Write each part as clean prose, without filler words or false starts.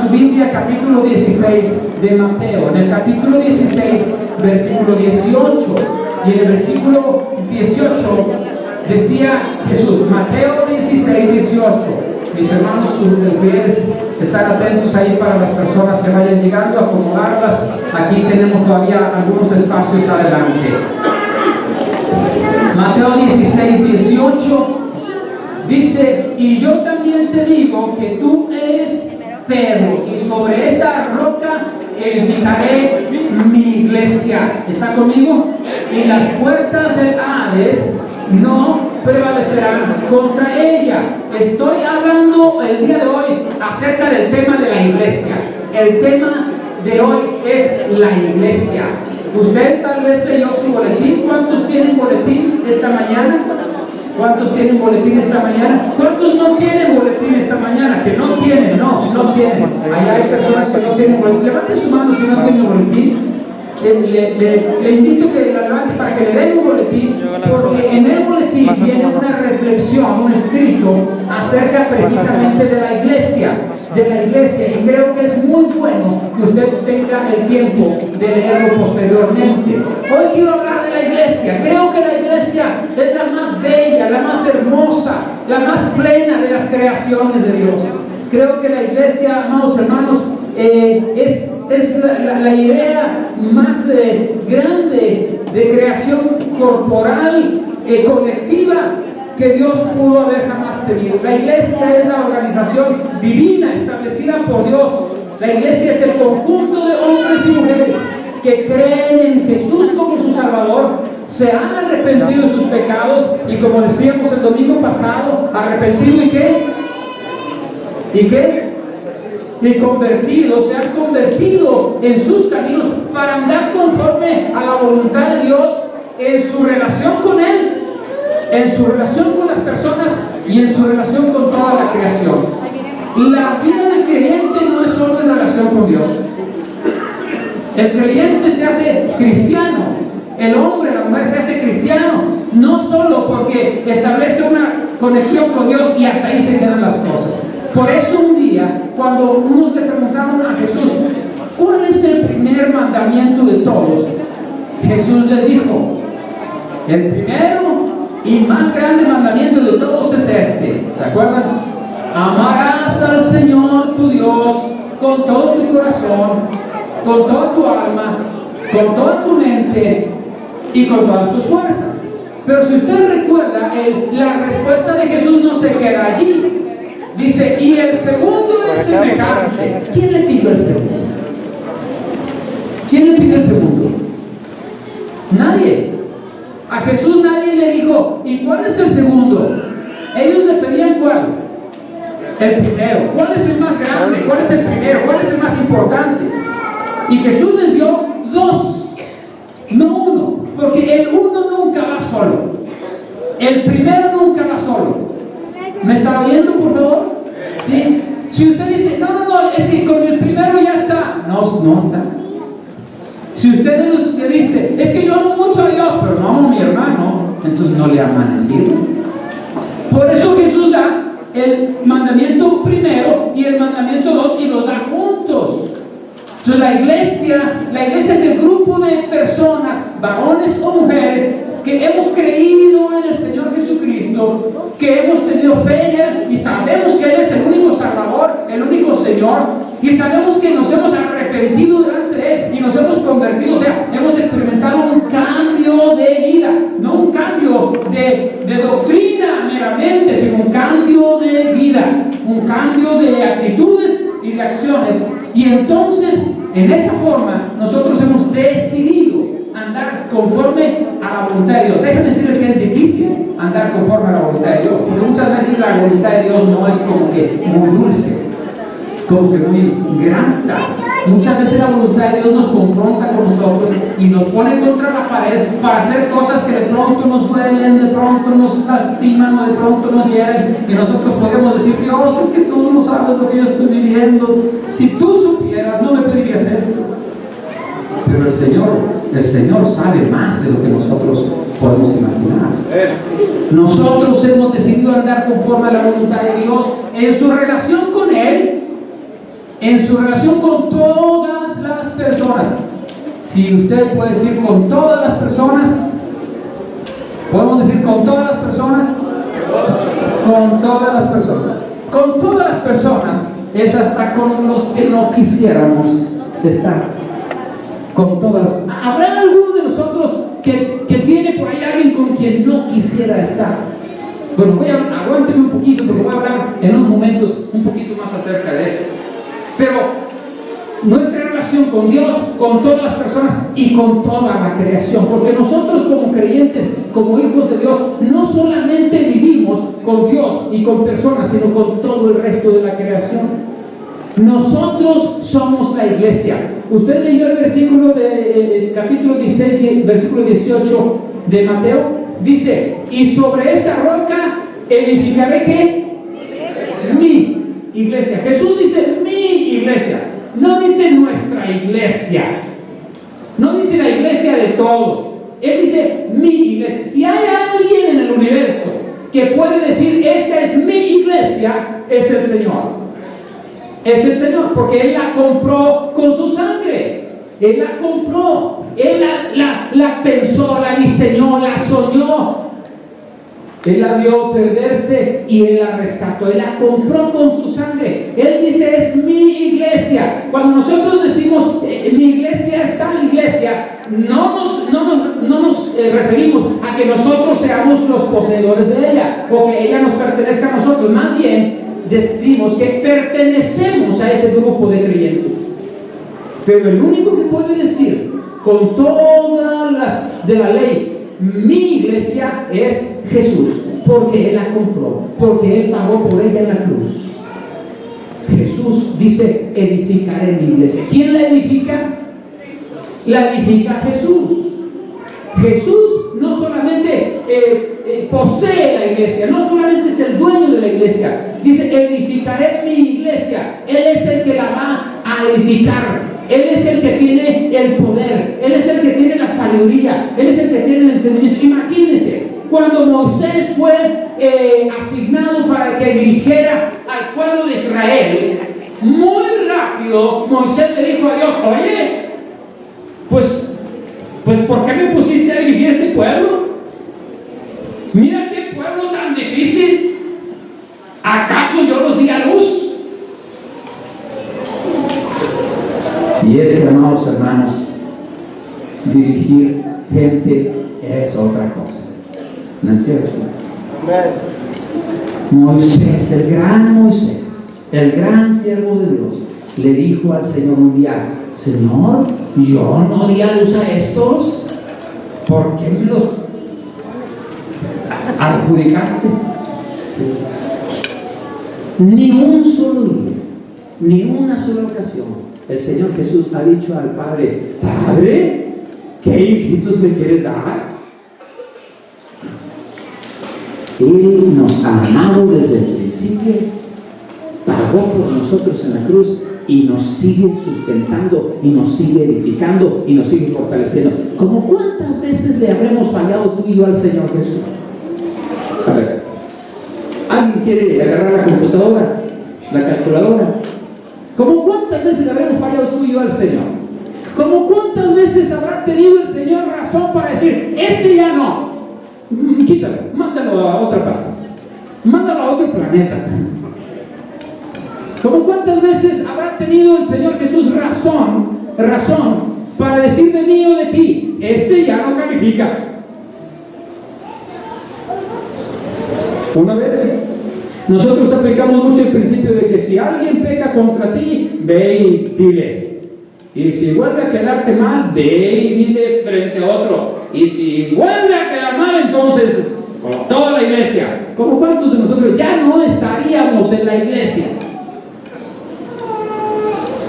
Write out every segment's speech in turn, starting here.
su Biblia, capítulo 16 de Mateo. En el capítulo 16, versículo 18. Y en el versículo 18 decía Jesús, Mateo 16, 18. Mis hermanos, ustedes estar atentos ahí para las personas que vayan llegando, acomodarlas. Aquí tenemos todavía algunos espacios adelante. Mateo 16, 18 dice, y yo también te digo que tú eres Pedro, y sobre esta roca edificaré mi iglesia. ¿Está conmigo? Y las puertas del Hades no prevalecerán contra ella. Estoy hablando el día de hoy acerca del tema de la iglesia. El tema de hoy es la iglesia. Usted tal vez leyó su boletín. ¿Cuántos tienen boletín esta mañana? ¿Cuántos tienen boletín esta mañana? ¿Cuántos no tienen boletín esta mañana? Que no tienen, no tienen. Allá hay personas que no tienen boletín. Levante su mano si no tienen boletín. Le invito que la levante para que le den un boletín, porque en el boletín viene una reflexión, un escrito acerca precisamente de la iglesia, y creo que es muy bueno que usted tenga el tiempo de leerlo posteriormente. Hoy quiero hablar de la iglesia. Creo que la iglesia es la más bella, la más hermosa, la más plena de las creaciones de Dios. Creo que la iglesia, amados hermanos, es la idea más grande de creación corporal, colectiva, que Dios pudo haber jamás tenido. La iglesia es la organización divina establecida por Dios. La iglesia es el conjunto de hombres y mujeres que creen en Jesús como su Salvador, se han arrepentido de sus pecados y, como decíamos el domingo pasado, arrepentido y ¿qué? Y convertidos, se han convertido en sus caminos para andar conforme a la voluntad de Dios en su relación con Él, en su relación con las personas y en su relación con toda la creación. La vida del creyente no es solo en relación con Dios. El creyente se hace cristiano, el hombre, la mujer se hace cristiano, no solo porque establece una conexión con Dios y hasta ahí se quedan las cosas. Por eso un día, cuando unos le preguntaron a Jesús, ¿cuál es el primer mandamiento de todos? Jesús les dijo, el primero y más grande mandamiento de todos es este. ¿Se acuerdan? Amarás al Señor tu Dios con todo tu corazón, con toda tu alma, con toda tu mente y con todas tus fuerzas. Pero si usted recuerda, la respuesta de Jesús no se queda allí. Dice, y el segundo es semejante. ¿Quién le pidió el segundo? ¿Quién le pidió el segundo? Nadie. A Jesús nadie le dijo, ¿y cuál es el segundo? Ellos le pedían ¿cuál? El primero. ¿Cuál es el más grande? ¿Cuál es el primero? ¿Cuál es el más importante? Y Jesús les dio dos, no uno, porque el uno nunca va solo. El primero nunca va solo. ¿Me está oyendo, por favor? ¿Sí? Si usted dice, no, es que con el primero ya está. No está. Si usted le dice, es que yo amo mucho a Dios, pero no amo a mi hermano, entonces no le ha amanecido. Por eso Jesús da el mandamiento primero y el mandamiento 2 y los da juntos. Entonces la iglesia es el grupo de personas, varones o mujeres, que hemos creído en el Señor Jesucristo, que hemos tenido fe en Él y sabemos que Él es el único Salvador, el único Señor, y sabemos que nos hemos arrepentido delante de Él y nos hemos convertido, o sea, hemos experimentado un cambio de vida, no un cambio de doctrina meramente, sino un cambio de vida, un cambio de actitudes y de acciones. Y entonces, en esa forma, nosotros hemos decidido andar conforme a la voluntad de Dios. Déjenme decirles que es difícil andar conforme a la voluntad de Dios, porque muchas veces la voluntad de Dios no es como que muy dulce, como que muy grata. Muchas veces la voluntad de Dios nos confronta con nosotros y nos pone contra la pared para hacer cosas que de pronto nos duelen, de pronto nos lastiman o de pronto nos hieren, y nosotros podemos decir, Dios, es que tú no sabes lo que yo estoy viviendo. Si tú supieras, no me pedirías esto. Pero el Señor sabe más de lo que nosotros podemos imaginar. Nosotros hemos decidido andar conforme a la voluntad de Dios en su relación con Él en su relación con todas las personas. Si usted puede decir con todas las personas, podemos decir con todas las personas, con todas las personas. Con todas las personas es hasta con los que no quisiéramos estar. Con todas. ¿Habrá alguno de nosotros que tiene por ahí alguien con quien no quisiera estar? Bueno, aguánteme un poquito porque voy a hablar en unos momentos un poquito más acerca de eso. Pero nuestra relación con Dios, con todas las personas y con toda la creación, porque nosotros como creyentes, como hijos de Dios, no solamente vivimos con Dios y con personas, sino con todo el resto de la creación. Nosotros somos la iglesia. Usted leyó el versículo de capítulo 16, versículo 18 de Mateo. Dice, y sobre esta roca edificaré ¿qué? Mi iglesia. Jesús dice mi iglesia. No dice nuestra iglesia. No dice la iglesia de todos. Él dice mi iglesia. Si hay alguien en el universo que puede decir esta es mi iglesia, es el Señor. Es el Señor, porque Él la compró con su sangre. Él la compró. Él la pensó, la diseñó, la soñó. Él la vio perderse y Él la rescató. Él la compró con su sangre. Él dice, es mi iglesia. Cuando nosotros decimos, mi iglesia es tal iglesia, no nos referimos a que nosotros seamos los poseedores de ella o que ella nos pertenezca a nosotros. Más bien, decimos que pertenecemos a ese grupo de creyentes. Pero el único que puede decir con todas las de la ley, mi iglesia es Jesús, porque Él la compró, porque Él pagó por ella en la cruz. Jesús dice, edificaré mi iglesia. ¿Quién la edifica? La edifica Jesús. Jesús no solamente posee la iglesia, no solamente es el dueño de la iglesia. Dice, edificaré mi iglesia. Él es el que la va a edificar. Él es el que tiene el poder. Él es el que tiene la sabiduría. Él es el que tiene el entendimiento. Imagínense, cuando Moisés fue asignado para que dirigiera al pueblo de Israel, muy rápido Moisés le dijo a Dios, oye, pues ¿por qué me pusiste a dirigir este pueblo? Mira qué pueblo tan difícil. ¿Acaso yo los di a luz? Y es que, amados hermanos, dirigir gente es otra cosa. ¿No es cierto? Moisés, el gran Moisés, el gran siervo de Dios, le dijo al Señor un día, Señor, yo no di a luz a estos, ¿por qué me los adjudicaste? Sí. Ni un solo día, ni una sola ocasión, el Señor Jesús ha dicho al Padre, Padre, ¿qué hijitos me quieres dar? Él nos ha amado desde el principio, pagó por nosotros en la cruz y nos sigue sustentando y nos sigue edificando y nos sigue fortaleciendo. ¿Cómo cuántas veces le habremos fallado tú y yo al Señor Jesús? A ver, ¿alguien quiere agarrar la computadora, la calculadora? ¿Cómo cuántas veces le habremos fallado tú y yo al Señor? ¿Cómo cuántas veces habrá tenido el Señor razón para decir, este ya no? Quítalo, mándalo a otra parte, mándalo a otro planeta. ¿Cómo cuántas veces habrá tenido el Señor Jesús razón para decir de mí o de ti, este ya no califica? Una vez nosotros aplicamos mucho el principio de que si alguien peca contra ti, ve y dile. Y si vuelve a quedarte mal, ve y dile frente a otro. Y si vuelve a quedar mal, entonces, con toda la iglesia. ¿Cómo cuántos de nosotros ya no estaríamos en la iglesia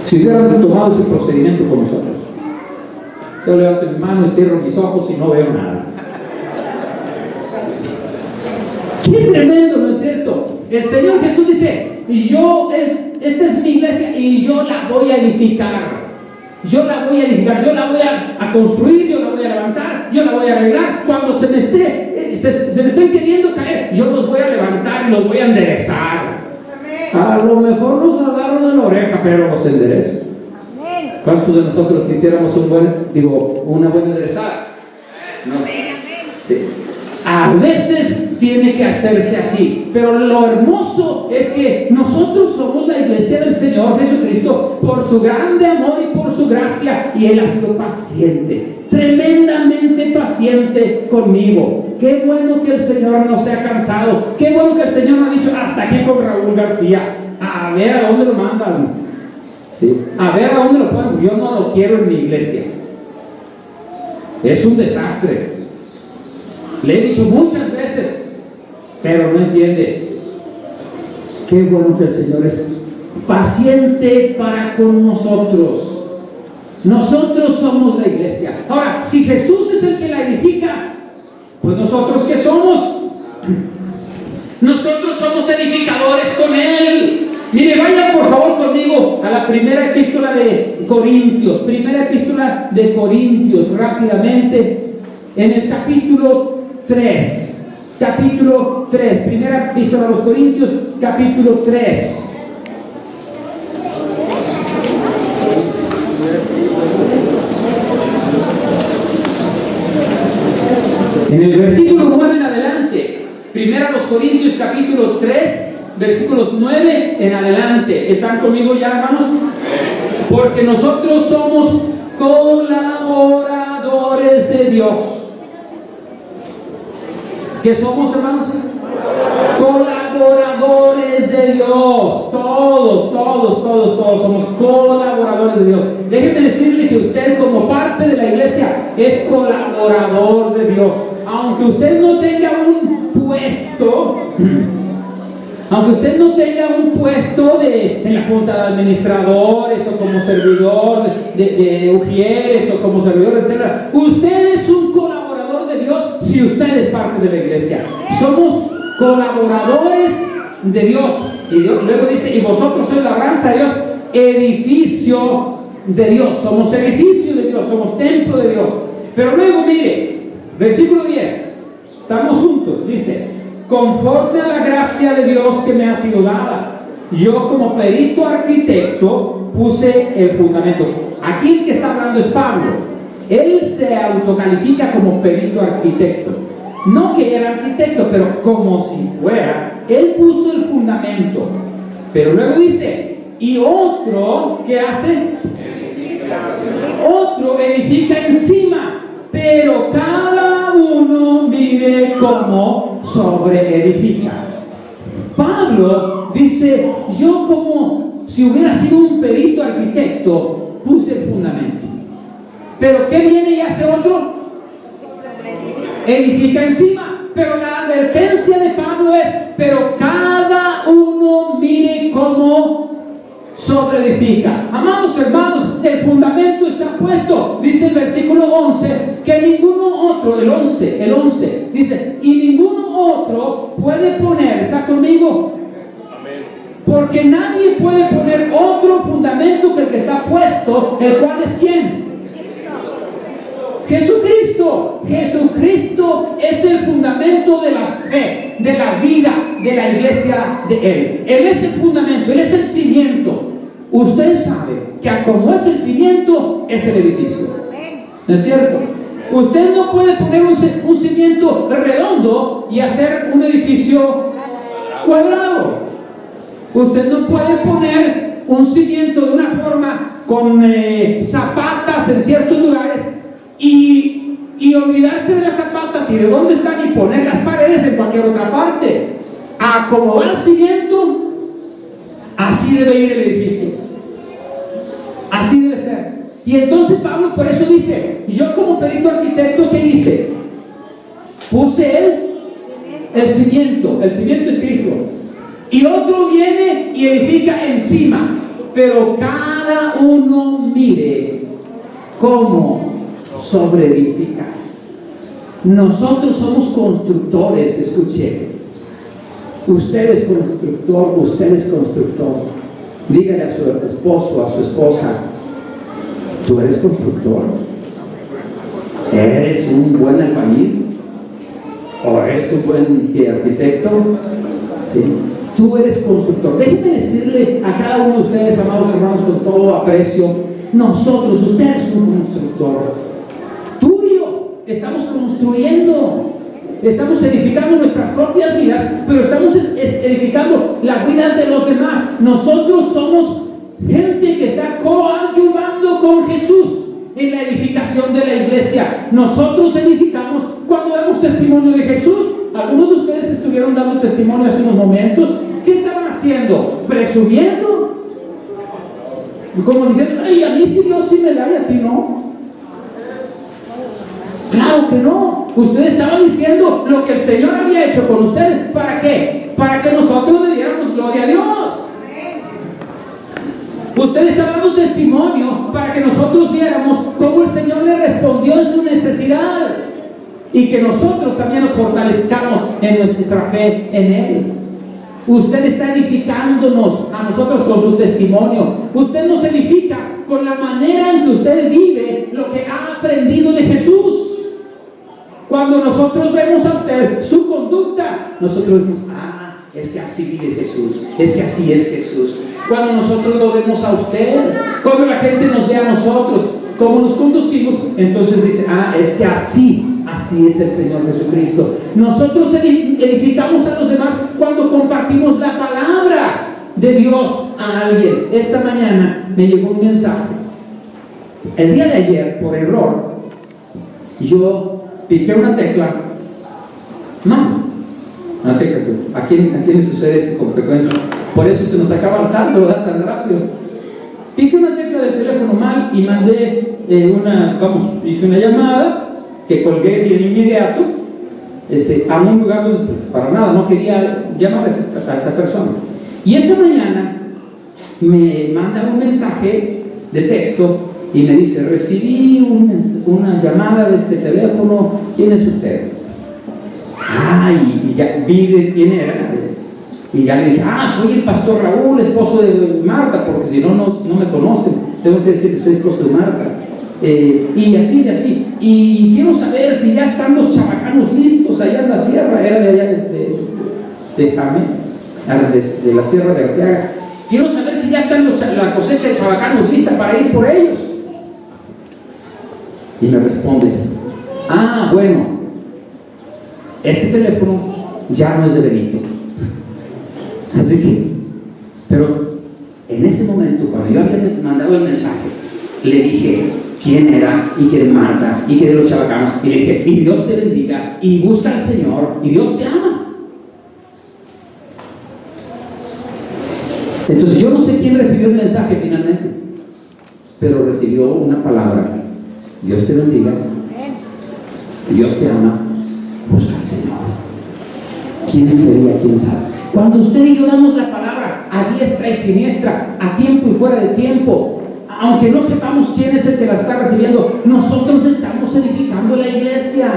si hubieran tomado ese procedimiento con nosotros? Yo levanto mi mano y cierro mis ojos y no veo nada. ¡Qué tremendo, no es cierto! El Señor Jesús dice, esta es mi iglesia y yo la voy a edificar. Yo la voy a edificar, yo la voy a construir, yo la voy a levantar, yo la voy a arreglar. Cuando se me estén queriendo caer, yo los voy a levantar y los voy a enderezar. A lo mejor nos agarran en la oreja, pero nos enderezan. ¿Cuántos de nosotros quisiéramos una buena enderezada? No. Sí. A veces tiene que hacerse así, pero lo hermoso es que nosotros somos la iglesia del Señor Jesucristo por su grande amor y por su gracia, y Él ha sido paciente, tremendamente paciente conmigo. Qué bueno que el Señor no se ha cansado, qué bueno que el Señor me ha dicho hasta aquí con Raúl García, a ver a dónde lo mandan, ¿sí? A ver a dónde lo ponen. Yo no lo quiero en mi iglesia, es un desastre. Le he dicho muchas veces, pero no entiende. Qué bueno que el Señor es paciente para con nosotros. Nosotros somos la iglesia. Ahora, si Jesús es el que la edifica, pues nosotros ¿qué somos? Nosotros somos edificadores con Él. Mire, vaya por favor conmigo a la primera epístola de Corintios. Primera epístola de Corintios, rápidamente, en el capítulo 3. Capítulo 3. Primera epístola a los Corintios, capítulo 3. En el versículo 9 en adelante. Primera a los Corintios, capítulo 3, versículos 9 en adelante. ¿Están conmigo ya, hermanos? Porque nosotros somos colaboradores de Dios. ¿Qué somos, hermanos? Colaboradores de Dios. Todos somos colaboradores de Dios. Déjenme decirle que usted, como parte de la iglesia, es colaborador de Dios. Aunque usted no tenga un puesto, en la junta de administradores, o como servidor de ujieres, o como servidor, etc., usted es un colaborador de Dios si usted es parte de la iglesia. Somos colaboradores de Dios. Y Dios luego dice, y vosotros sois labranza de Dios, edificio de Dios. Somos edificio de Dios, somos templo de Dios. Pero luego mire, versículo 10, estamos juntos, dice: conforme a la gracia de Dios que me ha sido dada, yo como perito arquitecto puse el fundamento. Aquí el que está hablando es Pablo. Él se autocalifica como perito arquitecto. No que era arquitecto, pero como si fuera. Él puso el fundamento. Pero luego dice, y otro, ¿qué hace? Otro edifica encima, pero cada uno mire cómo sobreedifica. Pablo dice, yo como si hubiera sido un perito arquitecto, puse el fundamento. Pero ¿qué viene y hace otro? Edifica encima. Pero la advertencia de Pablo es, pero cada uno mire cómo sobreedifica. Amados hermanos, el fundamento está puesto. Dice el versículo 11, que ninguno otro, el 11, dice, y ninguno otro puede poner, ¿está conmigo? Porque nadie puede poner otro fundamento que el que está puesto, el cual es ¿quién? Jesucristo. Jesucristo es el fundamento de la fe, de la vida, de la iglesia de Él. Él es el fundamento, Él es el cimiento. Usted sabe que como es el cimiento, es el edificio. ¿No es cierto? Usted no puede poner un cimiento redondo y hacer un edificio cuadrado. Usted no puede poner un cimiento de una forma con zapatas en ciertos lugares y olvidarse de las zapatas y de dónde están y poner las paredes en cualquier otra parte. A como va el cimiento, así debe ir el edificio. Así debe ser. Y entonces Pablo por eso dice, yo como perito arquitecto, ¿qué hice? Puse el cimiento es Cristo. Y otro viene y edifica encima. Pero cada uno mire cómo sobreedifica. Nosotros somos constructores, escuche. Usted es constructor. Dígale a su esposo, a su esposa, tú eres constructor. ¿Eres un buen albañil? ¿O eres un buen arquitecto? Sí. Tú eres constructor. Déjenme decirle a cada uno de ustedes, amados hermanos, con todo aprecio, nosotros, ustedes son un constructor. Tú y yo estamos construyendo, estamos edificando nuestras propias vidas, pero estamos edificando las vidas de los demás. Nosotros somos gente que está coadyuvando con Jesús en la edificación de la iglesia. Nosotros edificamos cuando damos testimonio de Jesús. Algunos de ustedes estuvieron dando testimonio hace unos momentos. ¿Qué estaban haciendo? ¿Presumiendo? Como diciendo, ay, a mí sí Dios sí me da y a ti no. Claro que no. Ustedes estaban diciendo lo que el Señor había hecho con ustedes. ¿Para qué? Para que nosotros le diéramos gloria a Dios. Usted está dando testimonio para que nosotros viéramos cómo el Señor le respondió en su necesidad y que nosotros también nos fortalezcamos en nuestra fe en Él. Usted está edificándonos a nosotros con su testimonio. Usted nos edifica con la manera en que usted vive lo que ha aprendido de Jesús. Cuando nosotros vemos a usted su conducta, nosotros decimos, es que así vive Jesús, es que así es Jesús. Cuando nosotros lo vemos a usted, cuando la gente nos ve a nosotros, cómo nos conducimos, entonces dice, es que así es el Señor Jesucristo. Nosotros edificamos a los demás cuando compartimos la palabra de Dios a alguien. Esta mañana me llegó un mensaje. El día de ayer, por error, yo piqué una tecla. Una tecla. ¿A quién le sucede eso con frecuencia? Por eso se nos acaba el salto, ¿verdad? Tan rápido. Piqué una tecla del teléfono mal y mandé hice una llamada que colgué de inmediato a un lugar donde para nada no quería llamar a esa persona. Y esta mañana me manda un mensaje de texto y me dice, recibí una llamada de este teléfono, ¿quién es usted? Y ya vi de quién era. Y ya le dije, soy el pastor Raúl, esposo de Marta, porque si no, no me conocen. Tengo que decir que soy esposo de Marta. Y así. Y quiero saber si ya están los chabacanos listos allá en la sierra. Era de allá de Jamé, de la sierra de Arteaga. Quiero saber si ya están la cosecha de chabacanos lista para ir por ellos. Y me responde, bueno, este teléfono ya no es de Benito. Así que, pero en ese momento, cuando yo había mandado el mensaje, le dije quién era y quién es Marta y quién de los chabacanos, y le dije, y Dios te bendiga, y busca al Señor, y Dios te ama. Entonces yo no sé quién recibió el mensaje finalmente, pero recibió una palabra: Dios te bendiga, Dios te ama, busca al Señor. ¿Quién sería? ¿Quién sabe? Cuando usted y yo damos la palabra a diestra y siniestra, a tiempo y fuera de tiempo, aunque no sepamos quién es el que la está recibiendo, nosotros estamos edificando la iglesia.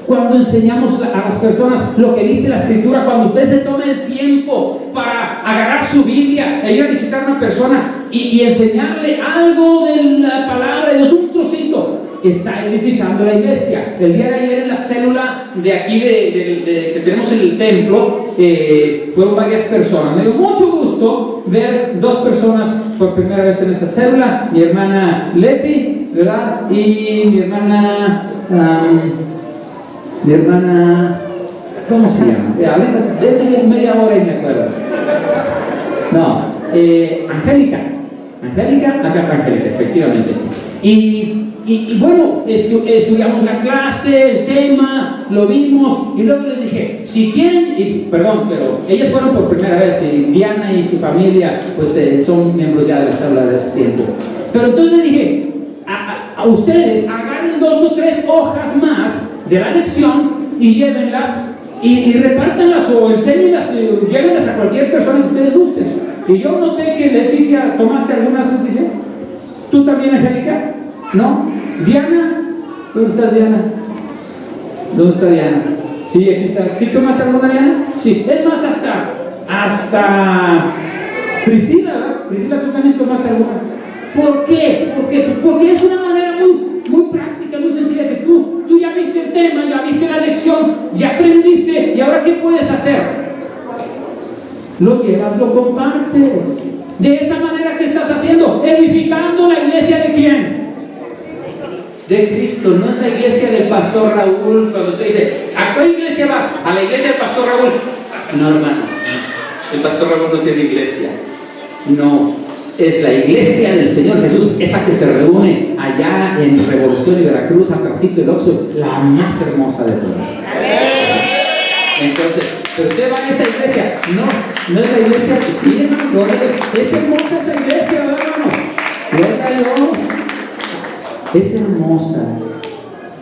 Cuando enseñamos a las personas lo que dice la Escritura, cuando usted se tome el tiempo para agarrar su Biblia e ir a visitar a una persona y enseñarle algo de la palabra de Dios, un trocito, está edificando la iglesia. El día de ayer en la célula de aquí que tenemos en el templo, fueron varias personas. Me dio mucho gusto ver dos personas por primera vez en esa célula: mi hermana Leti, ¿verdad? Y mi hermana, ¿cómo se llama? Ahorita media hora y me acuerdo. Angélica, acá está Angélica, efectivamente. Y bueno, estudiamos la clase, el tema, lo vimos, y luego les dije, si quieren, perdón, pero ellas fueron por primera vez, y Diana y su familia, pues son miembros ya de la célula de ese tiempo. Pero entonces les dije, a ustedes agarren 2 o 3 hojas más de la lección y llévenlas y repártanlas o enséñenlas, llévenlas a cualquier persona que ustedes gusten. Y yo noté que Leticia, ¿tomaste algunas, Leticia? ¿Tú también, Angélica? ¿No? ¿Diana? ¿Dónde está Diana? ¿Dónde está Diana? Sí, aquí está. ¿Sí tomaste alguna, Diana? Sí. Es más, hasta Priscila, ¿verdad? Priscila, ¿tú también tomaste alguna? ¿Por qué? Porque es una manera muy práctica, muy sencilla, que tú ya viste el tema, ya viste la lección, ya aprendiste, y ahora ¿qué puedes hacer? lo llevas, lo compartes. De esa manera, ¿qué estás haciendo? Edificando la iglesia ¿de quién? De Cristo. No es la iglesia del pastor Raúl. Cuando usted dice, ¿a cuál iglesia vas? A la iglesia del pastor Raúl. No, hermano, el pastor Raúl no tiene iglesia. No, es la iglesia del Señor Jesús, esa que se reúne allá en Revolución y Veracruz, atrásito del Oxxo, la más hermosa de todas. Entonces, pero usted va a esa iglesia, no es la iglesia que sí, hermano, es hermosa esa iglesia, hermano, gloria a Dios, es hermosa,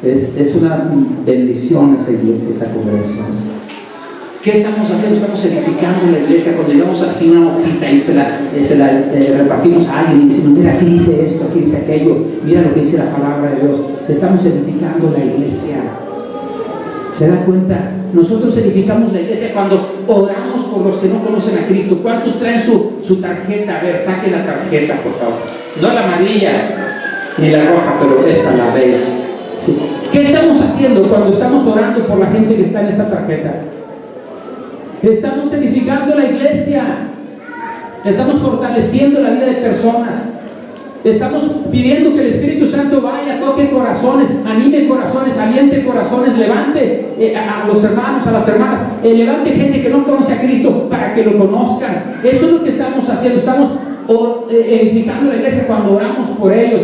es una bendición esa iglesia, esa congregación. ¿Qué estamos haciendo? Estamos edificando la iglesia. Cuando llegamos así una hojita y se la repartimos a alguien y decimos, mira, aquí dice esto, aquí dice aquello, mira lo que dice la palabra de Dios. Estamos edificando la iglesia. ¿Se da cuenta? Nosotros edificamos la iglesia cuando oramos por los que no conocen a Cristo. ¿Cuántos traen su tarjeta? A ver, saque la tarjeta, por favor. No la amarilla ni la roja, pero esta, la beige. Sí. ¿Qué estamos haciendo cuando estamos orando por la gente que está en esta tarjeta? Estamos edificando la iglesia, estamos fortaleciendo la vida de personas, estamos pidiendo que el Espíritu Santo vaya, toque corazones, anime corazones, aliente corazones, levante a los hermanos, a las hermanas, levante gente que no conoce a Cristo para que lo conozcan. Eso es lo que estamos haciendo. Estamos edificando la iglesia cuando oramos por ellos.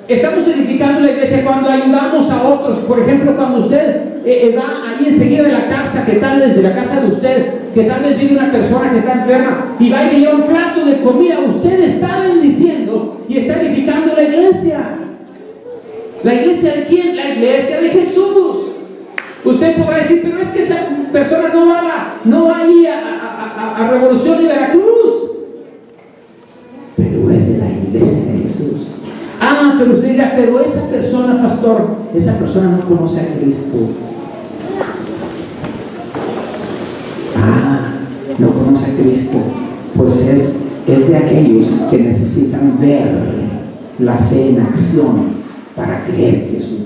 Estamos edificando la iglesia cuando ayudamos a otros. Por ejemplo, cuando usted va ahí enseguida de la casa, que tal vez de la casa de usted, que tal vez vive una persona que está enferma y va y le lleva un plato de comida, usted está bendiciendo y está edificando la iglesia. ¿La iglesia de quién? La iglesia de Jesús. Usted podrá decir, pero es que esa persona no va ahí a Revolución y Veracruz, pero es de la iglesia de Jesús. Ah, pero usted dirá, pero esa persona, pastor, esa persona no conoce a Cristo. Ah, no conoce a Cristo. Pues es de aquellos que necesitan ver la fe en acción para creer en Jesús.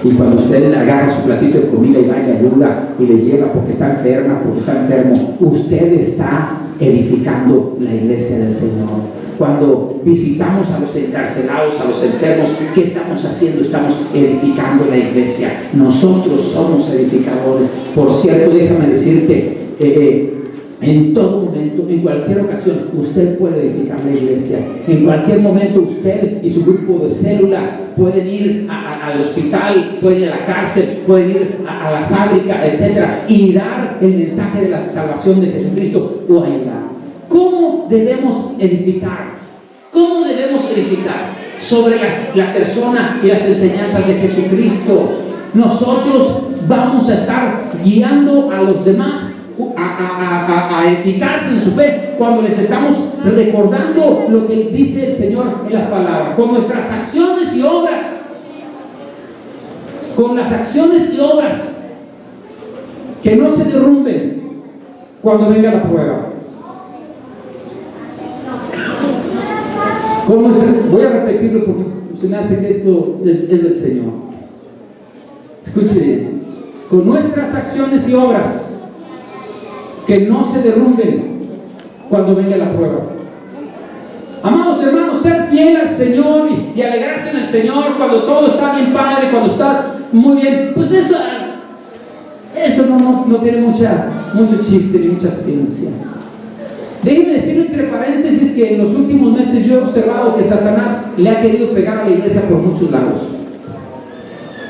Y cuando usted le agarra su platito de comida y va y le ayuda y le lleva porque está enferma, porque está enfermo, usted está edificando la iglesia del Señor. Cuando visitamos a los encarcelados, a los enfermos, ¿qué estamos haciendo? Estamos edificando la iglesia. Nosotros somos edificadores. Por cierto, déjame decirte, en todo momento, en cualquier ocasión, usted puede edificar la iglesia. En cualquier momento usted y su grupo de célula pueden ir al hospital, pueden ir a la cárcel, pueden ir a la fábrica, etc. y dar el mensaje de la salvación de Jesucristo o ayudar. ¿Cómo debemos edificar? ¿Cómo debemos edificar? Sobre la persona y las enseñanzas de Jesucristo. Nosotros vamos a estar guiando a los demás a edificarse en su fe cuando les estamos recordando lo que dice el Señor en las palabras, con nuestras acciones y obras, con las acciones y obras que no se derrumben cuando venga la prueba. Voy a repetirlo porque se me hace que esto es del Señor. Escuche bien. Con nuestras acciones y obras que no se derrumben cuando venga la prueba. Amados hermanos, ser fiel al Señor y alegrarse en el Señor cuando todo está bien padre, cuando está muy bien, pues eso no tiene mucho chiste ni mucha ciencia. Déjenme decirle entre paréntesis que en los últimos meses yo he observado que Satanás le ha querido pegar a la iglesia por muchos lados.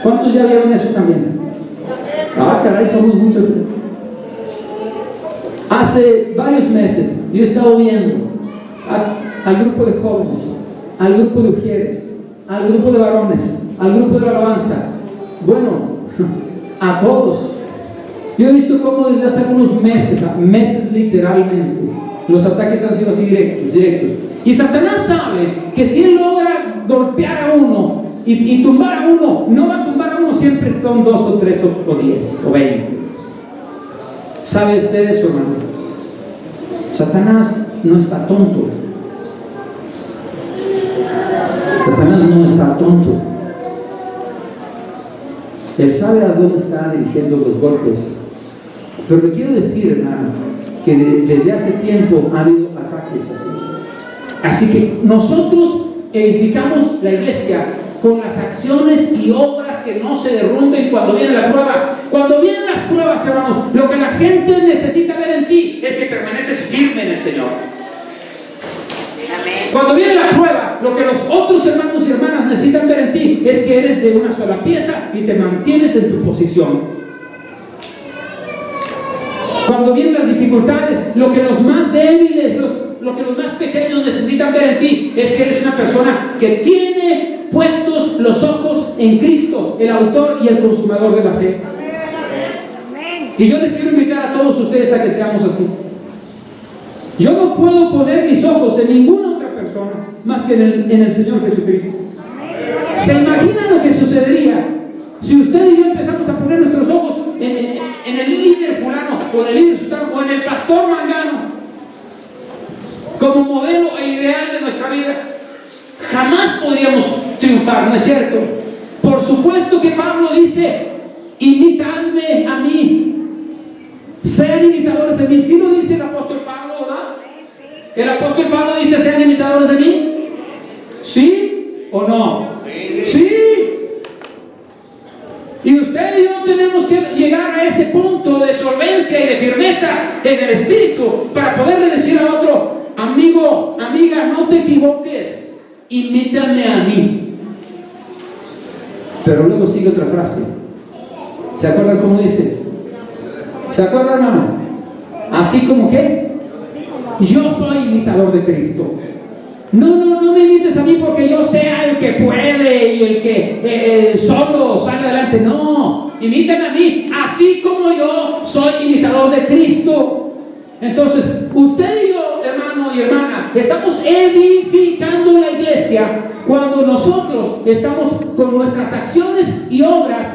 ¿Cuántos ya vieron eso también? Ah, caray, somos muchos. Hace varios meses yo he estado viendo al grupo de jóvenes, al grupo de mujeres, al grupo de varones, al grupo de la alabanza, bueno, a todos. Yo he visto cómo desde hace algunos meses literalmente, los ataques han sido así directos. Y Satanás sabe que si él logra golpear a uno y tumbar a uno, no va a tumbar a uno, siempre son 2 o 3 o 10 o 20. ¿Sabe usted eso, hermano? Satanás no está tonto. Satanás no está tonto. Él sabe a dónde está dirigiendo los golpes Pero le quiero decir, hermano, que desde hace tiempo ha habido ataques así. Así que nosotros edificamos la iglesia con las acciones y obras que no se derrumben cuando viene la prueba. Cuando vienen las pruebas, hermanos, lo que la gente necesita ver en ti es que permaneces firme en el Señor. Cuando viene la prueba, lo que los otros hermanos y hermanas necesitan ver en ti es que eres de una sola pieza y te mantienes en tu posición. Cuando vienen las dificultades, lo que los más débiles, lo que los más pequeños necesitan ver en ti es que eres una persona que tiene puestos los ojos en Cristo, el autor y el consumador de la fe. Y yo les quiero invitar a todos ustedes a que seamos así. Yo no puedo poner mis ojos en ninguna otra persona más que en el Señor Jesucristo. ¿Se imaginan lo que sucedería si usted y yo empezamos a poner nuestros ojos en el líder fulano, o en el líder sultano, o en el pastor mangano, como modelo e ideal de nuestra vida? Jamás podríamos triunfar, ¿no es cierto? Por supuesto que Pablo dice, imitadme a mí, sean imitadores de mí. ¿Sí lo dice el apóstol Pablo, verdad? El apóstol Pablo dice, sean imitadores de mí. ¿Sí o no? Sí. Y usted y yo tenemos que llegar a ese punto de solvencia y de firmeza en el espíritu para poderle decir a otro, amigo, amiga, no te equivoques, imítame a mí. Pero luego sigue otra frase. ¿Se acuerdan cómo dice? ¿Se acuerdan, hermano? Así como que yo soy imitador de Cristo. No me imites a mí porque yo sea el que puede y el que solo sale adelante. No, imítame a mí, así como yo soy imitador de Cristo. Entonces, usted y yo, hermano y hermana, estamos edificando la iglesia cuando nosotros estamos con nuestras acciones y obras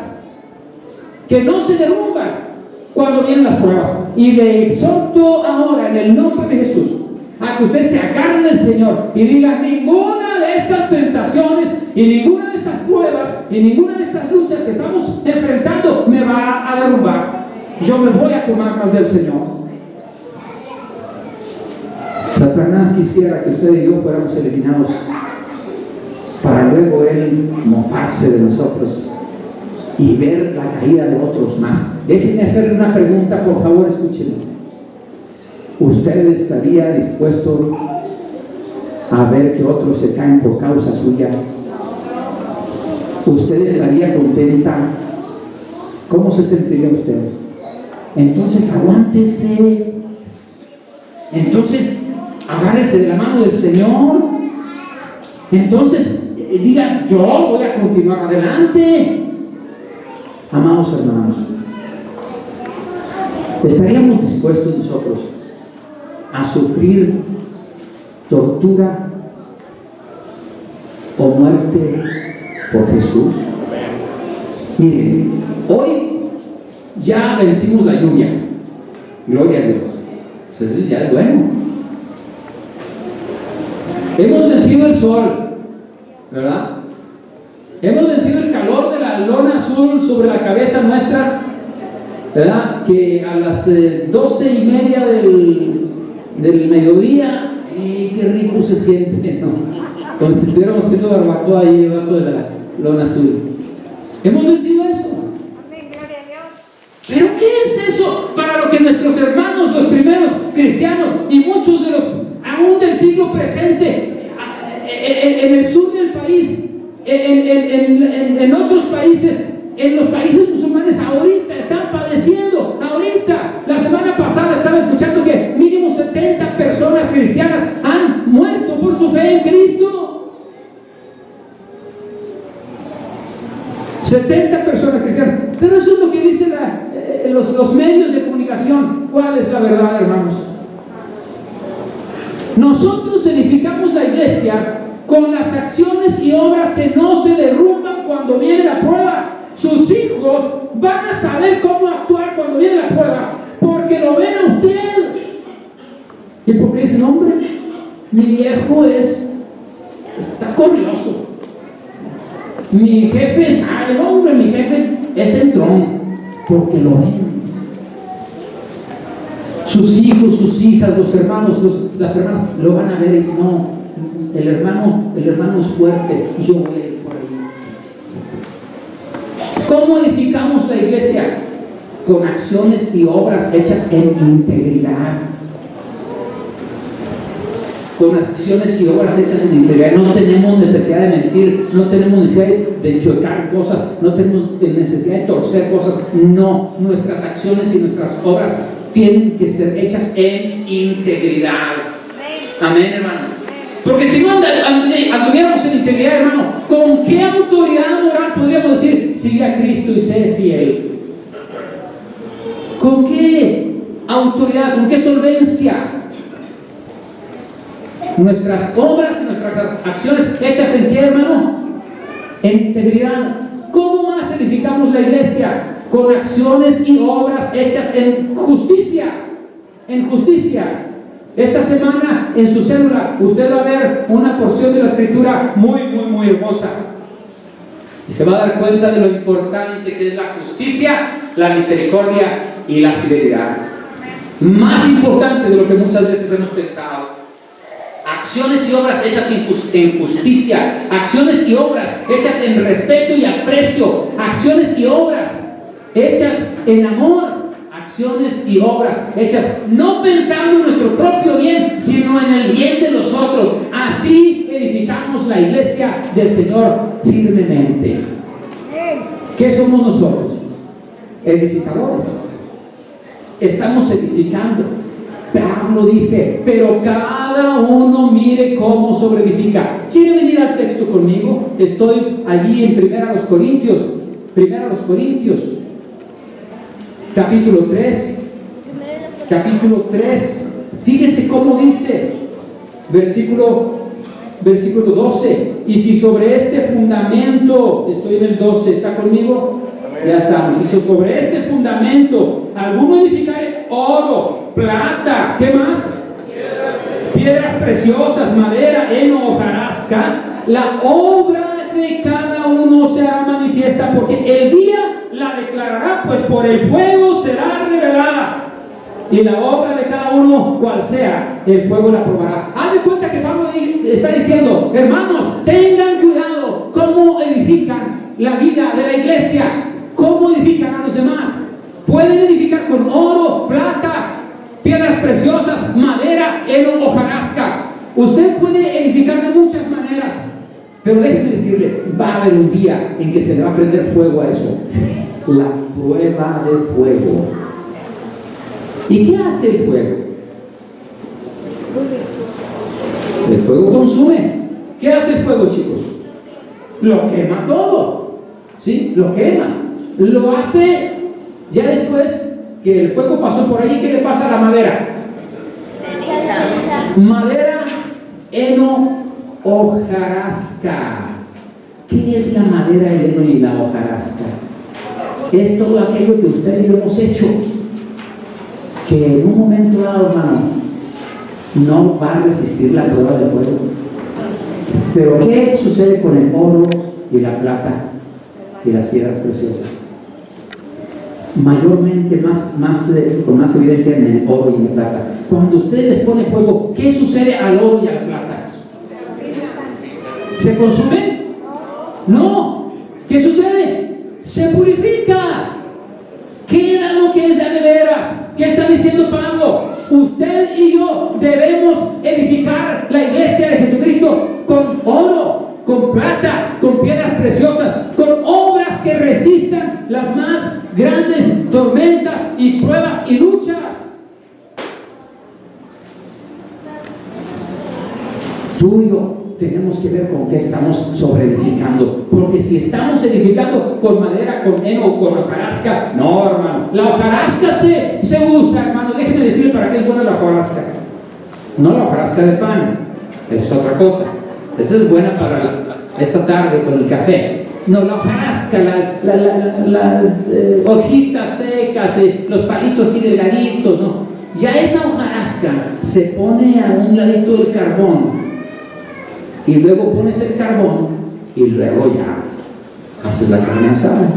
que no se derrumban cuando vienen las pruebas. Y le exhorto ahora en el nombre de Jesús a que usted se agarre del Señor y diga, ninguna de estas tentaciones y ninguna de estas pruebas y ninguna de estas luchas que estamos enfrentando me va a derrumbar. Yo me voy a tomar más del Señor. Satanás quisiera que usted y yo fuéramos eliminados para luego él mofarse de nosotros y ver la caída de otros más. Déjenme hacerle una pregunta, por favor, escúchenme. ¿Usted estaría dispuesto a ver que otros se caen por causa suya? ¿Usted estaría contenta? ¿Cómo se sentiría usted? Entonces aguántese. Entonces agárrese de la mano del Señor. Entonces diga, yo voy a continuar adelante. Amados hermanos, ¿estaríamos dispuestos nosotros a sufrir tortura o muerte por Jesús? Miren, hoy ya vencimos la lluvia, gloria a Dios, entonces ya es bueno. Hemos vencido el sol, ¿verdad? Hemos vencido el calor de la lona azul sobre la cabeza nuestra, ¿verdad? Que a las 12:30 del mediodía, qué rico se siente, ¿no? Como si estuviéramos haciendo barbacoa ahí debajo de la lona azul. Hemos vencido eso. Amén, gloria a Dios. Pero ¿qué es eso para lo que nuestros hermanos, los primeros cristianos y muchos de los aún del siglo presente, en el sur del país, en otros países, en los países musulmanes, ahorita están padeciendo? Ahorita, la semana pasada estaba escuchando que mínimo 70 personas cristianas han muerto por su fe en Cristo. 70 personas cristianas. Pero eso es lo que dicen los medios de comunicación. ¿Cuál es la verdad, hermanos? Nosotros edificamos la iglesia con las acciones y obras que no se derrumban cuando viene la prueba. Sus hijos van a saber cómo actuar cuando viene la prueba, porque lo ven a usted. ¿Y por qué dicen, hombre, mi viejo está curioso? Mi jefe sabe, hombre, mi jefe es entrón, porque lo ven. Sus hijos, sus hijas, los hermanos, las hermanas lo van a ver y dicen, no, el hermano es fuerte, yo voy a ir por ahí. ¿Cómo edificamos la iglesia? Con acciones y obras hechas en integridad. Con acciones y obras hechas en integridad. No tenemos necesidad de mentir, no tenemos necesidad de chocar cosas, no tenemos necesidad de torcer cosas. No, nuestras acciones y nuestras obras tienen que ser hechas en integridad. Amén, hermanos. Porque si no anduviéramos en integridad, hermano, ¿con qué autoridad moral podríamos decir sigue a Cristo y sé fiel? ¿Con qué autoridad, con qué solvencia? Nuestras obras y nuestras acciones hechas en qué, hermano? En integridad. ¿Cómo más edificamos la iglesia? Con acciones y obras hechas en justicia. En justicia. Esta semana en su célula usted va a ver una porción de la escritura muy hermosa. Y se va a dar cuenta de lo importante que es la justicia, la misericordia y la fidelidad. Más importante de lo que muchas veces hemos pensado. Acciones y obras hechas en justicia, acciones y obras hechas en respeto y aprecio, acciones y obras hechas en amor, acciones y obras hechas no pensando en nuestro propio bien, sino en el bien de los otros. Así edificamos la iglesia del Señor firmemente. ¿Qué somos nosotros? Edificadores. Estamos edificando. Pablo dice, pero cada uno mire cómo sobreedifica. ¿Quiere venir al texto conmigo? Estoy allí en 1 Corintios, capítulo 3. Fíjese cómo dice, versículo 12. Y si sobre este fundamento, estoy en el 12, ¿está conmigo? Ya estamos. Y sobre este fundamento, alguno edificare oro, plata, ¿qué más? Piedras preciosas, madera, heno, hojarasca, la obra de cada uno será manifiesta, porque el día la declarará, pues por el fuego será revelada. Y la obra de cada uno, cual sea, el fuego la probará. Haz de cuenta que Pablo está diciendo, hermanos, tengan cuidado cómo edifican la vida de la iglesia, cómo edifican a los demás. Pueden edificar con oro, plata, piedras preciosas, madera, heno, hojarasca. Usted puede edificar de muchas maneras, pero déjeme decirle, va a haber un día en que se le va a prender fuego a eso. La prueba de fuego. ¿Y qué hace el fuego? El fuego consume. ¿Qué hace el fuego, chicos? Lo quema todo. ¿Sí? Lo quema. Lo hace ya después que el fuego pasó por ahí. ¿Qué le pasa a la madera? Madera, heno, hojarasca. ¿Qué es la madera, el heno y la hojarasca? Es todo aquello que usted y yo hemos hecho, que en un momento dado, hermano, no va a resistir la prueba de fuego. Pero ¿qué sucede con el oro y la plata y las piedras preciosas? Mayormente, con más evidencia en el oro y en la plata. Cuando usted les pone fuego, ¿qué sucede al oro y a la plata? ¿Se consumen? No. ¿Qué sucede? Se purifica. Queda lo que es de veras. ¿Qué está diciendo Pablo? Usted y yo debemos edificar la iglesia de Jesucristo con oro, con plata, con piedras preciosas, con obras que resistan las más grandes tormentas y pruebas y luchas. Tú y yo tenemos que ver con qué estamos sobreedificando, porque si estamos edificando con madera, con heno o con hojarasca, no, hermano. La hojarasca se usa, hermano. Déjenme decirle para qué es buena la hojarasca. No la hojarasca de pan, es otra cosa. Esa es buena para esta tarde con el café. No, la hojarasca, las hojitas secas, los palitos así delgaditos, no. Ya esa hojarasca se pone a un ladito del carbón. Y luego pones el carbón y luego ya haces la carne asada.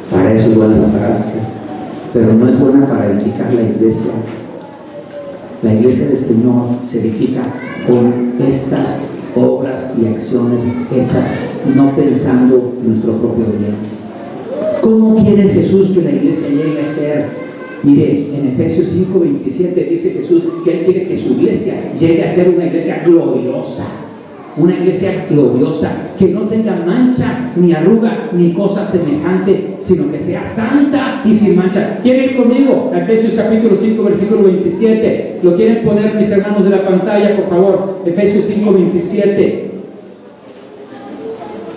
Para eso es buena la hojarasca. pero no es buena para edificar la iglesia. La iglesia del Señor se edifica con estas obras y acciones hechas, no pensando en nuestro propio bien. ¿Cómo quiere Jesús que la iglesia llegue a ser? Mire, en Efesios 5:27 dice Jesús que Él quiere que su iglesia llegue a ser una iglesia gloriosa. Una iglesia gloriosa, que no tenga mancha, ni arruga, ni cosa semejante, sino que sea santa y sin mancha. ¿Quieren ir conmigo? Efesios capítulo 5, versículo 27. ¿Lo quieren poner, mis hermanos, de la pantalla, por favor? Efesios 5:27.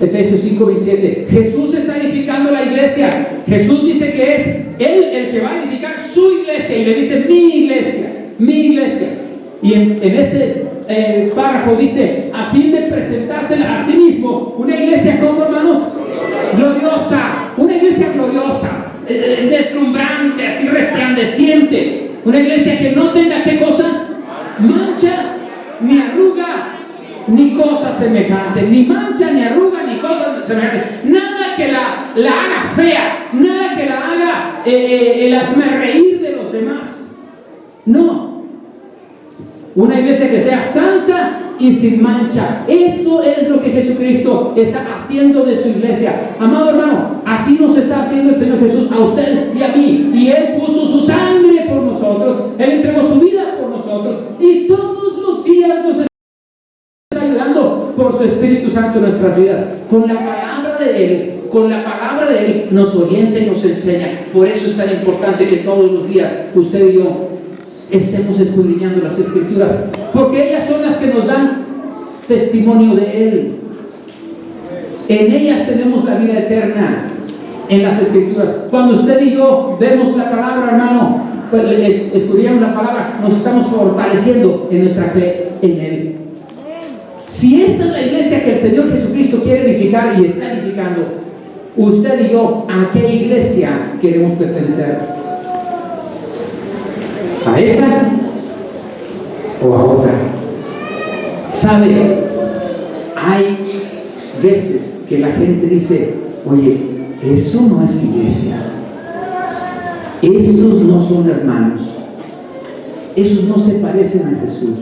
Efesios 5:27. Jesús está edificando la iglesia. Jesús dice que es Él el que va a edificar su iglesia, y le dice mi iglesia, mi iglesia. Y en ese párrafo dice, a fin de presentársela a sí mismo, una iglesia, como hermanos, gloriosa, una iglesia gloriosa, deslumbrante, así resplandeciente, una iglesia que no tenga, ¿qué cosa? Mancha, ni arruga, ni cosa semejante, ni mancha, ni arruga, ni cosa semejante, nada que la haga fea, nada que la haga el hazmerreír de los demás. No. Una iglesia que sea santa y sin mancha. Eso es lo que Jesucristo está haciendo de su iglesia. Amado hermano, así nos está haciendo el Señor Jesús a usted y a mí. Y Él puso su sangre por nosotros. Él entregó su vida por nosotros. Y todos los días nos está ayudando por su Espíritu Santo en nuestras vidas. Con la palabra de Él. Con la palabra de Él nos orienta y nos enseña. Por eso es tan importante que todos los días usted y yo estemos escudriñando las Escrituras, porque ellas son las que nos dan testimonio de Él. En ellas tenemos la vida eterna, en las Escrituras. Cuando usted y yo vemos la palabra, hermano, pues escudriñamos la palabra, nos estamos fortaleciendo en nuestra fe en Él. Si esta es la iglesia que el Señor Jesucristo quiere edificar y está edificando, usted y yo, ¿a qué iglesia queremos pertenecer? ¿A esa o a otra? ¿Sabe? Hay veces que la gente dice, oye, eso no es iglesia, esos no son hermanos, esos no se parecen a Jesús.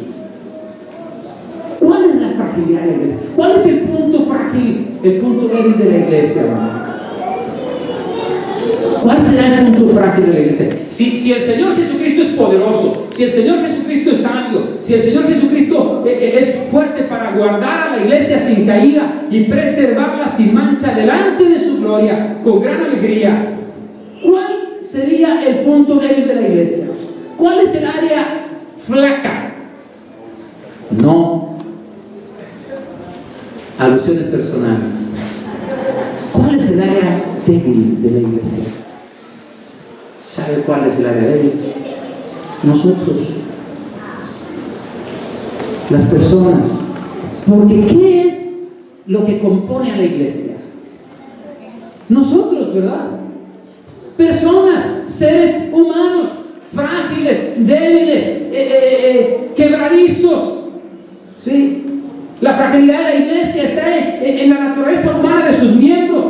¿Cuál es la fragilidad de la iglesia? ¿Cuál es el punto frágil, el punto débil de la iglesia, hermano? ¿Cuál será el punto frágil de la iglesia? Si el Señor Jesucristo es poderoso, si el Señor Jesucristo es sabio, si el Señor Jesucristo es fuerte para guardar a la iglesia sin caída y preservarla sin mancha delante de su gloria, con gran alegría, ¿cuál sería el punto débil de la iglesia? ¿Cuál es el área flaca? No. Alusiones personales. ¿Cuál es el área débil de la iglesia? ¿Sabe cuál es el área débil? Nosotros, las personas. Porque ¿qué es lo que compone a la iglesia? Nosotros, ¿verdad? Personas, seres humanos, frágiles, débiles, quebradizos. ¿Sí? La fragilidad de la iglesia está en la naturaleza humana de sus miembros.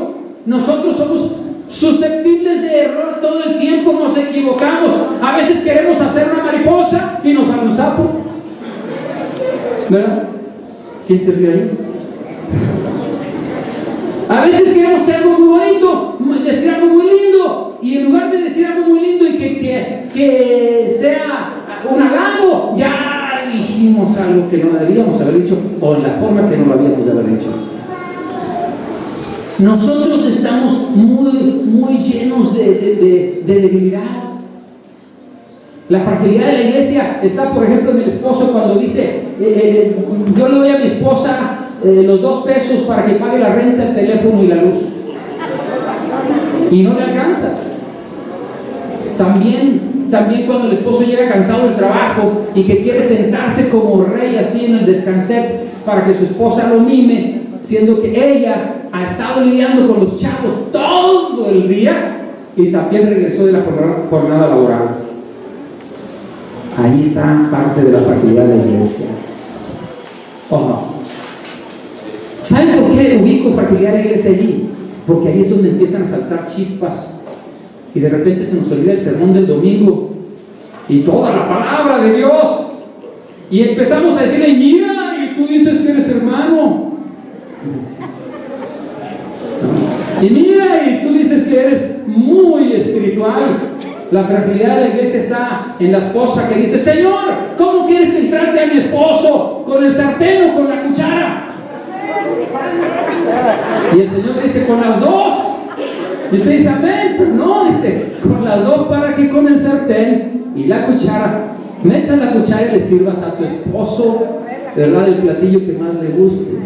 Nosotros somos susceptibles de error todo el tiempo, nos equivocamos. A veces queremos hacer una mariposa y nos sale un sapo, ¿verdad? ¿Quién se ríe ahí? A veces queremos hacer algo muy bonito, decir algo muy lindo, y en lugar de decir algo muy lindo y que sea un halago, ya dijimos algo que no debíamos haber dicho, o en la forma que no lo habíamos de haber dicho. Nosotros estamos muy llenos de debilidad. La fragilidad de la iglesia está, por ejemplo, en el esposo cuando dice, yo le doy a mi esposa los 2 pesos para que pague la renta, el teléfono y la luz, y no le alcanza. También cuando el esposo llega cansado del trabajo y que quiere sentarse como rey así en el descanset para que su esposa lo mime, siendo que ella ha estado lidiando con los chavos todo el día y también regresó de la jornada laboral. Ahí está parte de la fragilidad de la iglesia. ¿Saben por qué ubico fragilidad de la iglesia allí? Porque ahí es donde empiezan a saltar chispas y de repente se nos olvida el sermón del domingo y toda la palabra de Dios, y empezamos a decirle, mira, y tú dices que eres hermano, y mira, y tú dices que eres muy espiritual. La fragilidad de la iglesia está en la esposa que dice, Señor, ¿cómo quieres que trate a mi esposo? ¿Con el sartén o con la cuchara? Y el Señor dice, con las dos. Y usted dice, amén, pero no, dice, con las dos, para que con el sartén y la cuchara metas la cuchara y le sirvas a tu esposo, ¿verdad?, el platillo que más le guste.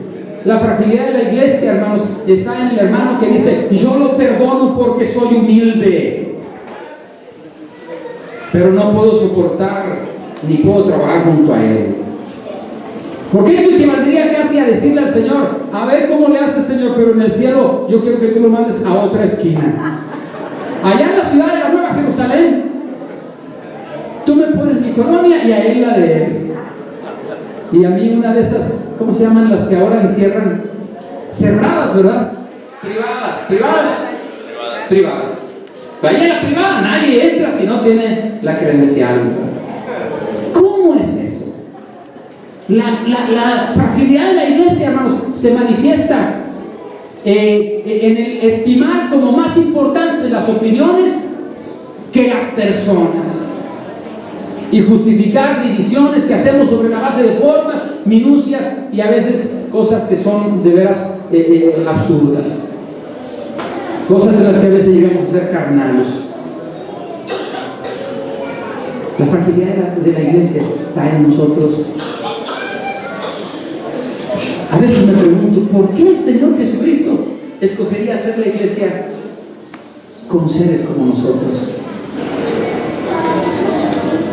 La fragilidad de la iglesia, hermanos, está en el hermano que dice, yo lo perdono porque soy humilde, pero no puedo soportar ni puedo trabajar junto a él. Porque esto equivaldría casi a decirle al Señor, a ver cómo le haces, Señor, pero en el cielo yo quiero que tú lo mandes a otra esquina. Allá en la ciudad de la Nueva Jerusalén, tú me pones mi colonia y a él la de él. Y a mí una de esas, ¿cómo se llaman las que ahora encierran? Cerradas, ¿verdad? Privadas. Allá en la privada nadie entra si no tiene la credencial. ¿Cómo es eso? La fragilidad de la iglesia, hermanos, se manifiesta en el estimar como más importantes las opiniones que las personas, y justificar divisiones que hacemos sobre la base de formas, minucias y a veces cosas que son de veras absurdas, cosas en las que a veces llegamos a ser carnales. La fragilidad de la iglesia está en nosotros. A veces me pregunto, ¿por qué el Señor Jesucristo escogería hacer la iglesia con seres como nosotros?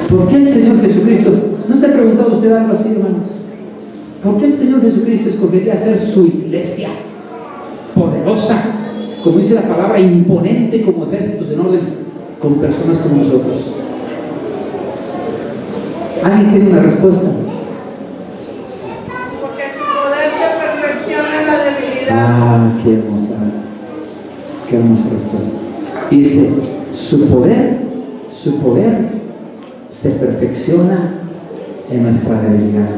¿Por qué el Señor Jesucristo? ¿No se ha preguntado usted algo así, hermano? ¿Por qué el Señor Jesucristo escogería hacer su iglesia poderosa, como dice la palabra, imponente como ejércitos en orden, con personas como nosotros? ¿Alguien tiene una respuesta? Porque su poder se perfecciona en la debilidad. Ah, qué hermosa respuesta. Dice, su poder se perfecciona en nuestra debilidad.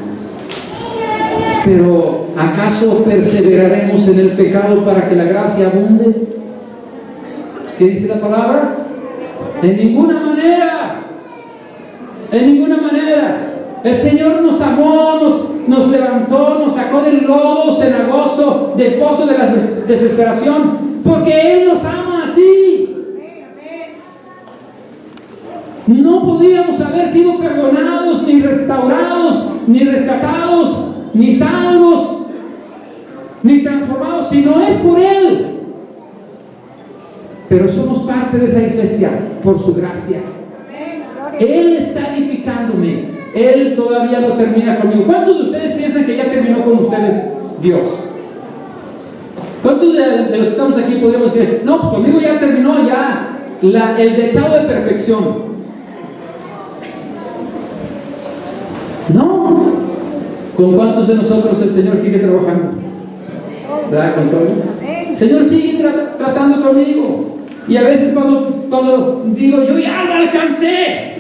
Pero ¿acaso perseveraremos en el pecado para que la gracia abunde? ¿Qué dice la palabra? En ninguna manera. El Señor nos amó, nos levantó, nos sacó del lodo cenagoso, del pozo de la desesperación, porque Él nos ama así. No podíamos haber sido perdonados, ni restaurados, ni rescatados, ni salvos, ni transformados, si no es por Él. Pero somos parte de esa iglesia por su gracia. Él está edificándome. Él todavía no termina conmigo. ¿Cuántos de ustedes piensan que ya terminó con ustedes Dios? ¿Cuántos de los que estamos aquí podríamos decir, no, pues conmigo ya terminó ya el dechado de perfección? No. ¿Con cuántos de nosotros el Señor sigue trabajando? ¿Verdad? ¿Con todos? El Señor sigue tratando conmigo. Y a veces cuando digo, yo ya lo alcancé,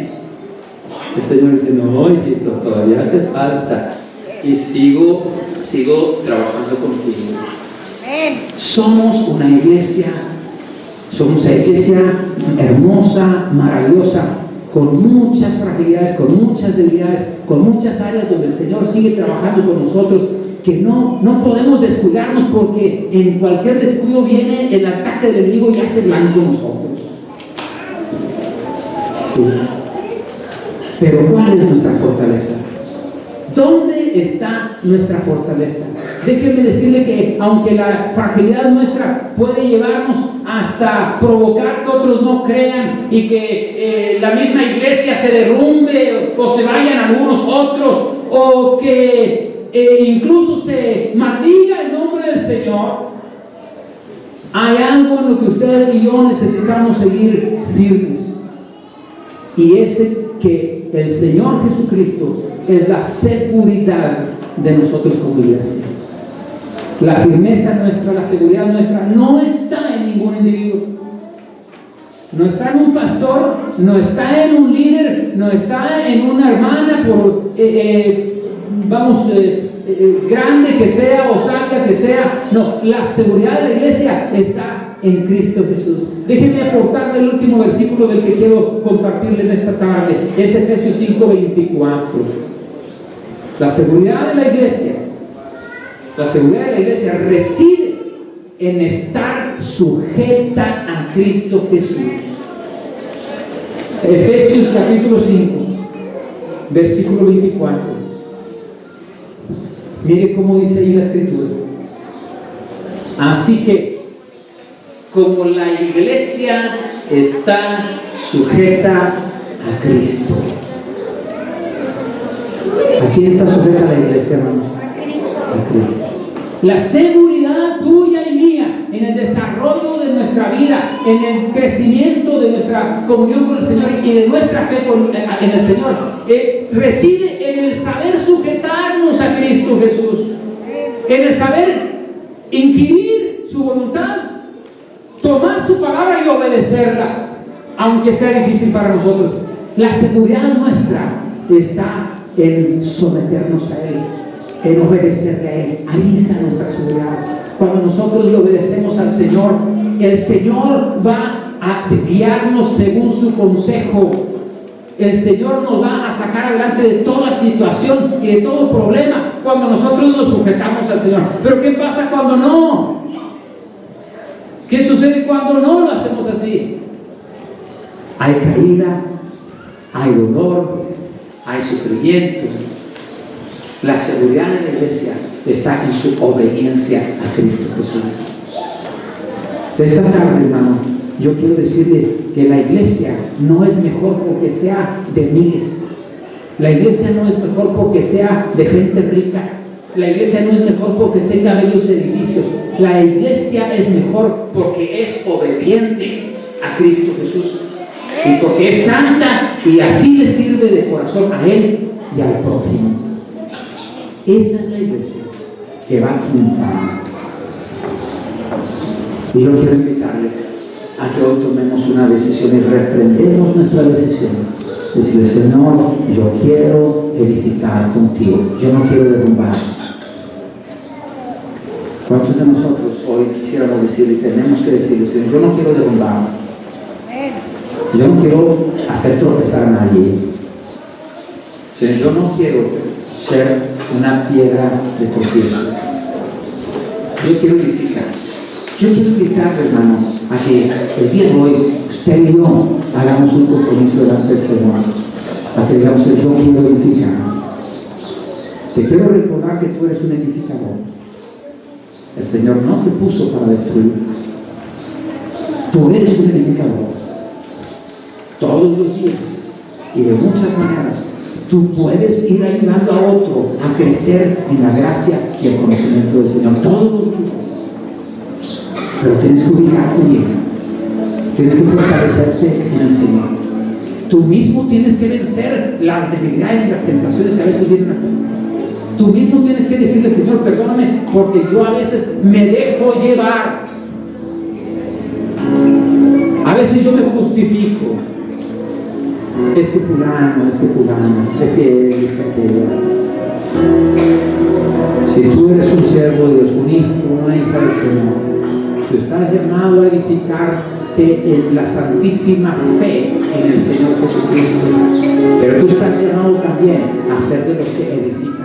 el Señor dice, no, hijito, todavía te falta. Y sigo trabajando contigo. Somos una iglesia hermosa, maravillosa, con muchas fragilidades, con muchas debilidades, con muchas áreas donde el Señor sigue trabajando con nosotros, que no podemos descuidarnos, porque en cualquier descuido viene el ataque del enemigo y hace blanco nosotros. Sí. Pero ¿cuál es nuestra fortaleza? ¿Dónde está nuestra fortaleza? Déjenme decirle que aunque la fragilidad nuestra puede llevarnos hasta provocar que otros no crean y que la misma iglesia se derrumbe o se vayan algunos otros, o que incluso se maldiga el nombre del Señor, hay algo en lo que usted y yo necesitamos seguir firmes, y es que el Señor Jesucristo es la seguridad de nosotros como iglesia. La firmeza nuestra, la seguridad nuestra no está en ningún individuo. No está en un pastor, no está en un líder, no está en una hermana, por grande que sea o sabia que sea. No, la seguridad de la iglesia está en Cristo Jesús. Déjenme aportarle el último versículo del que quiero compartirle en esta tarde. Es Efesios 5:24. La seguridad de la iglesia reside en estar sujeta a Cristo Jesús. Efesios capítulo 5, versículo 24. Mire cómo dice ahí la escritura. Así que, como la iglesia está sujeta a Cristo. ¿A quién está sujeta la iglesia, hermano? A Cristo. La seguridad tuya y mía en el desarrollo de nuestra vida, en el crecimiento de nuestra comunión con el Señor y de nuestra fe en el Señor, reside en el saber sujetarnos a Cristo Jesús, en el saber inquirir su voluntad, tomar su palabra y obedecerla, aunque sea difícil para nosotros. La seguridad nuestra está en someternos a Él, en obedecerle a Él. Ahí está nuestra seguridad. Cuando nosotros le obedecemos al Señor, el Señor va a guiarnos según su consejo. El Señor nos va a sacar adelante de toda situación y de todo problema cuando nosotros nos sujetamos al Señor. Pero ¿qué pasa cuando no? ¿Qué sucede cuando no lo hacemos así? Hay caída, hay dolor, hay sufrimiento. La seguridad de la iglesia está en su obediencia a Cristo Jesús. Esta tarde, hermano, yo quiero decirle que la iglesia no es mejor porque sea de miles. La iglesia no es mejor porque sea de gente rica. La iglesia no es mejor porque tenga bellos edificios. La iglesia es mejor porque es obediente a Cristo Jesús y porque es santa y así le sirve de corazón a Él y al prójimo. Esa es la iglesia que va a triunfar. Y yo quiero invitarle a que hoy tomemos una decisión y refrendemos nuestra decisión. Decirle: Señor, yo quiero edificar contigo, yo no quiero derrumbar. ¿Cuántos de nosotros hoy quisiéramos decirle, tenemos que decirle: Señor, yo no quiero derrumbar, yo no quiero hacer tropezar a nadie, Señor, yo no quiero ser una piedra de tropiezo, yo quiero edificar. Yo quiero invitarle, hermano, a que el día de hoy usted y yo hagamos un compromiso delante del Señor, a que digamos: yo quiero edificar. Te quiero recordar que tú eres un edificador. El Señor no te puso para destruir. Tú eres un edificador. Todos los días y de muchas maneras tú puedes ir ayudando a otro a crecer en la gracia y el conocimiento del Señor. Todos los días. Pero tienes que ubicarte bien. Tienes que fortalecerte en el Señor. Tú mismo tienes que vencer las debilidades y las tentaciones que a veces vienen a ti. Tú mismo tienes que decirle: Señor, perdóname, porque yo a veces me dejo llevar. A veces yo me justifico. Es que fulano, es que aquello. Si tú eres un siervo de Dios, un hijo, una hija del Señor, tú estás llamado a edificarte en la santísima fe en el Señor Jesucristo. Pero tú estás llamado también a ser de los que edifican.